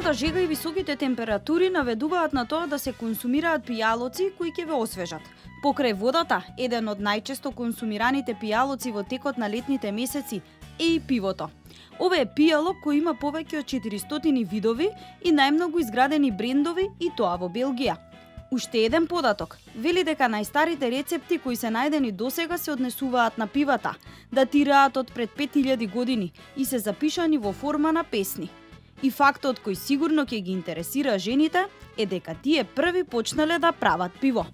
Големата жега и високите температури наведуваат на тоа да се консумираат пијалоци кои ќе ве освежат. Покрај водата, еден од најчесто консумираните пијалоци во текот на летните месеци е и пивото. Ова е пијало кој има повеќе од 400 видови и најмногу изградени брендови, и тоа во Белгија. Уште еден податок вели дека најстарите рецепти кои се најдени досега се однесуваат на пивата, датираат од пред 5000 години и се запишани во форма на песни. И фактот кој сигурно ќе ги интересира жените е дека тие први почнале да прават пиво.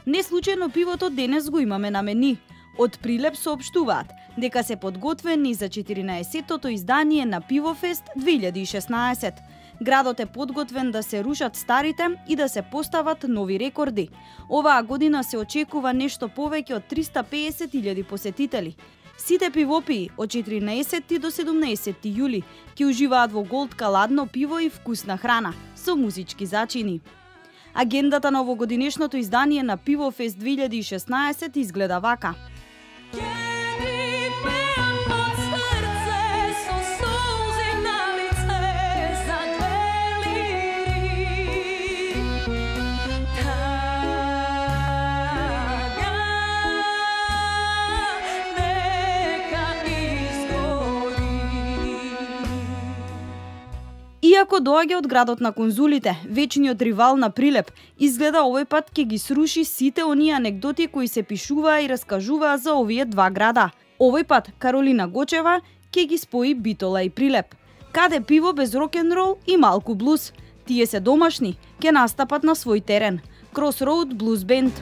Не случајно пивото денес го имаме на мени. Од Прилеп соопштуваат дека се подготвени за 14-тото издание на Пивофест 2016. Градот е подготвен да се рушат старите и да се постават нови рекорди. Оваа година се очекува нешто повеќе од 350.000 посетители. Сите пивопии од 14 до 17 јули ќе уживаат во голтка ладно пиво и вкусна храна со музички зачини. Агендата на овогодинешното издание на Пивофест 2016 изгледа вака. Иако доаѓа од градот на конзулите, вечниот ривал на Прилеп, изгледа овој пат ќе ги сруши сите оние анегдоти кои се пишуваа и раскажуваа за овие два града. Овој пат Каролина Гочева ќе ги спои Битола и Прилеп. Каде пиво без рок-н-рол и малку блуз? Тие се домашни, ќе настапат на свој терен. Crossroad Blues Band.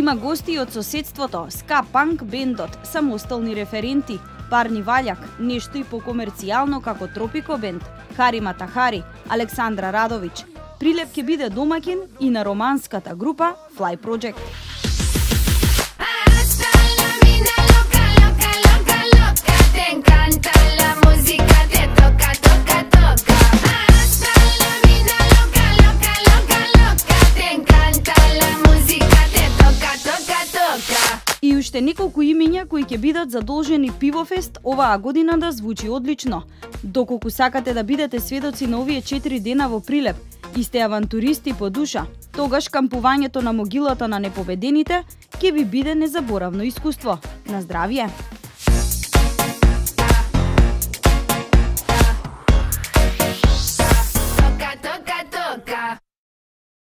Има гости од соседството, ска панк бендот, самостални референти, Парни Ваљак, нешто и покомерцијално како Тропико бенд, Харима Тахари, Александра Радович. Прилеп ќе биде домаќин и на романската група Fly Project. И уште неколку имиња кои ќе бидат задолжени Пивофест оваа година да звучи одлично. Доколку сакате да бидете сведоци на овие 4 дена во Прилеп и сте авантуристи по душа, тогаш кампувањето на могилата на непобедените ќе ви биде незаборавно искуство. На здравје!